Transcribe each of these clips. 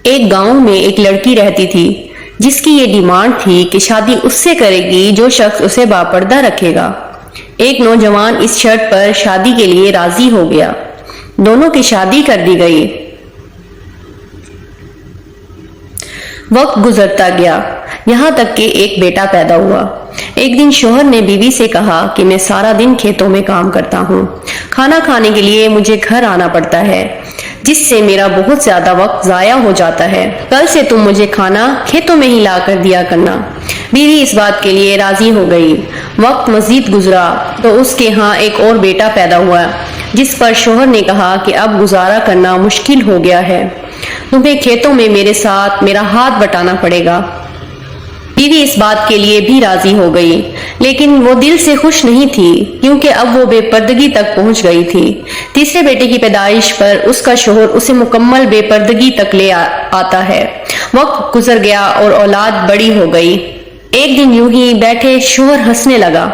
ایک گاؤں میں ایک لڑکی رہتی تھی جس کی یہ ڈیمانڈ تھی کہ شادی اس سے کرے گی جو شخص اسے باپردہ رکھے گا۔ ایک نوجوان اس شرط پر شادی کے لیے راضی ہو گیا۔ دونوں کی شادی کر دی گئی۔ وقت گزرتا گیا، یہاں تک کہ ایک بیٹا پیدا ہوا۔ ایک دن شوہر نے بیوی سے کہا کہ میں سارا دن کھیتوں میں کام کرتا ہوں، کھانا کھانے کے لیے مجھے گھر آنا پڑتا ہے، جس سے میرا بہت زیادہ وقت ضائع ہو جاتا ہے۔ کل سے تم مجھے کھانا کھیتوں میں ہی لا کر دیا کرنا۔ بیوی اس بات کے لیے راضی ہو گئی۔ وقت مزید گزرا تو اس کے ہاں ایک اور بیٹا پیدا ہوا، جس پر شوہر نے کہا کہ اب گزارا کرنا مشکل ہو گیا ہے، تمہیں کھیتوں میں میرے ساتھ میرا ہاتھ بٹانا پڑے گا۔ بیوی اس بات کے لیے بھی راضی ہو گئی، لیکن وہ دل سے خوش نہیں تھی کیونکہ اب وہ بے پردگی تک پہنچ گئی تھی۔ تیسرے بیٹے کی پیدائش پر اس کا شوہر اسے مکمل بے پردگی تک لے آتا ہے۔ وقت گزر گیا اور اولاد بڑی ہو گئی۔ ایک دن یوں ہی بیٹھے شوہر ہنسنے لگا۔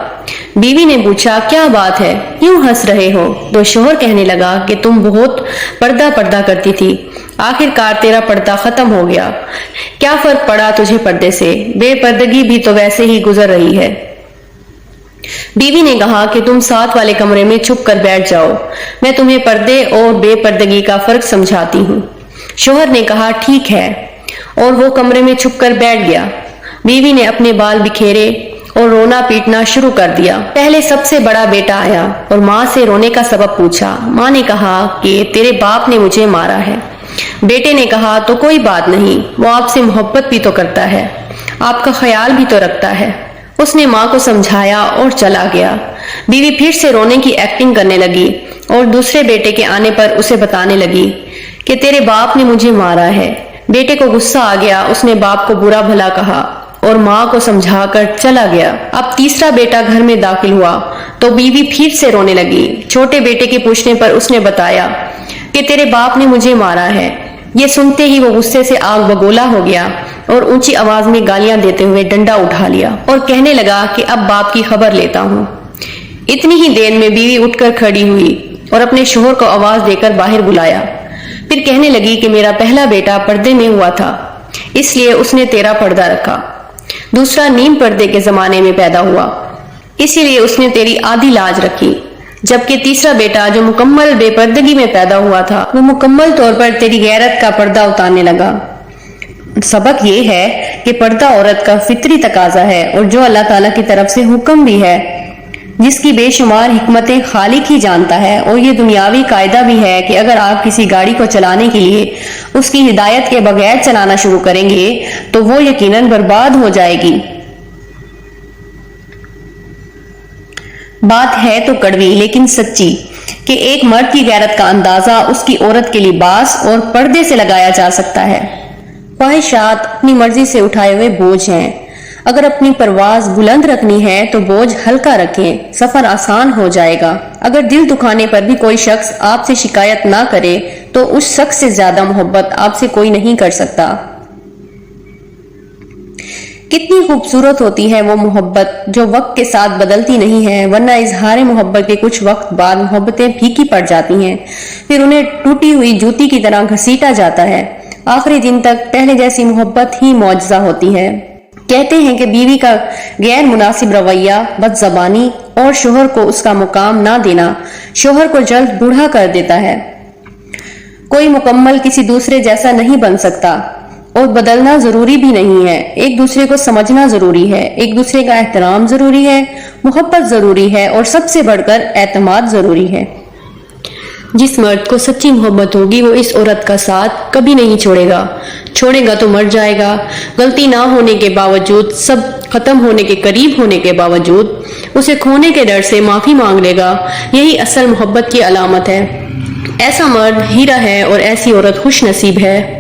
بیوی نے پوچھا کیا بات ہے، کیوں ہنس رہے ہو؟ تو شوہر کہنے لگا کہ تم بہت پردہ کرتی تھی، آخر کار تیرا پردہ ختم ہو گیا۔ کیا فرق پڑا تجھے پردے سے؟ بے پردگی بھی تو ویسے ہی گزر رہی ہے۔ بیوی نے کہا کہ تم ساتھ والے کمرے میں چھپ کر بیٹھ جاؤ، میں تمہیں پردے اور بے پردگی کا فرق سمجھاتی ہوں۔ شوہر نے کہا ٹھیک ہے، اور وہ کمرے میں چھپ کر بیٹھ گیا۔ بیوی نے اپنے بال بکھیرے اور رونا پیٹنا شروع کر دیا۔ پہلے سب سے بڑا بیٹا آیا اور ماں سے رونے کا سبب پوچھا۔ ماں نے کہا کہ تیرے باپ نے مجھے مارا ہے۔ بیٹے نے کہا تو کوئی بات نہیں، وہ آپ سے محبت بھی تو کرتا ہے، آپ کا خیال بھی تو رکھتا ہے۔ اس نے ماں کو سمجھایا اور چلا گیا۔ بیوی پھر سے رونے کی ایکٹنگ کرنے لگی اور دوسرے بیٹے کے آنے پر اسے بتانے لگی کہ تیرے باپ نے مجھے مارا ہے۔ بیٹے کو غصہ آ گیا، اس نے باپ کو برا بھلا کہا اور ماں کو سمجھا کر چلا گیا۔ اب تیسرا بیٹا گھر میں داخل ہوا تو بیوی پھر سے رونے لگی۔ چھوٹے بیٹے کے پوچھنے پر اس نے بتایا کہ تیرے باپ نے مجھے مارا ہے۔ یہ سنتے ہی وہ غصے سے آگ بگولا ہو گیا اور اونچی آواز میں گالیاں دیتے ہوئے ڈنڈا اٹھا لیا اور کہنے لگا کہ اب باپ کی خبر لیتا ہوں۔ اتنی ہی دیر میں بیوی اٹھ کر کھڑی ہوئی اور اپنے شوہر کو آواز دے کر باہر بلایا۔ پھر کہنے لگی کہ میرا پہلا بیٹا پردے میں ہوا تھا، اس لیے اس نے تیرا پردہ رکھا۔ دوسرا نیم پردے کے زمانے میں پیدا ہوا، اسی لیے اس نے تیری آدھی لاج رکھی، جبکہ تیسرا بیٹا جو مکمل بے پردگی میں پیدا ہوا تھا وہ مکمل طور پر تیری غیرت کا پردہ اتارنے لگا۔ سبق یہ ہے کہ پردہ عورت کا فطری تقاضا ہے اور جو اللہ تعالیٰ کی طرف سے حکم بھی ہے، جس کی بے شمار حکمتیں خالق ہی جانتا ہے۔ اور یہ دنیاوی قاعدہ بھی ہے کہ اگر آپ کسی گاڑی کو چلانے کے لیے اس کی ہدایت کے بغیر چلانا شروع کریں گے تو وہ یقیناً برباد ہو جائے گی۔ بات ہے تو کڑوی لیکن سچی کہ ایک مرد کی غیرت کا اندازہ اس کی عورت کے لباس اور پردے سے لگایا جا سکتا ہے۔ خواہشات اپنی مرضی سے اٹھائے ہوئے بوجھ ہیں، اگر اپنی پرواز بلند رکھنی ہے تو بوجھ ہلکا رکھیں، سفر آسان ہو جائے گا۔ اگر دل دکھانے پر بھی کوئی شخص آپ سے شکایت نہ کرے تو اس شخص سے زیادہ محبت آپ سے کوئی نہیں کر سکتا۔ کتنی خوبصورت ہوتی ہے وہ محبت جو وقت کے ساتھ بدلتی نہیں ہے، ورنہ اظہار محبت کے کچھ وقت بعد محبتیں پھیکی پڑ جاتی ہیں، پھر انہیں ٹوٹی ہوئی جوتی کی طرح گھسیٹا جاتا ہے۔ آخری دن تک پہلے جیسی محبت ہی معجزہ ہوتی ہے۔ کہتے ہیں کہ بیوی کا غیر مناسب رویہ، بد زبانی اور شوہر کو اس کا مقام نہ دینا شوہر کو جلد بوڑھا کر دیتا ہے۔ کوئی مکمل کسی دوسرے جیسا نہیں بن سکتا اور بدلنا ضروری بھی نہیں ہے۔ ایک دوسرے کو سمجھنا ضروری ہے، ایک دوسرے کا احترام ضروری ہے، محبت ضروری ہے اور سب سے بڑھ کر اعتماد ضروری ہے۔ جس مرد کو سچی محبت ہوگی وہ اس عورت کا ساتھ کبھی نہیں چھوڑے گا، چھوڑے گا تو مر جائے گا۔ غلطی نہ ہونے کے باوجود، سب ختم ہونے کے قریب ہونے کے باوجود اسے کھونے کے ڈر سے معافی مانگ لے گا، یہی اصل محبت کی علامت ہے۔ ایسا مرد ہیرا ہے اور ایسی عورت خوش نصیب ہے۔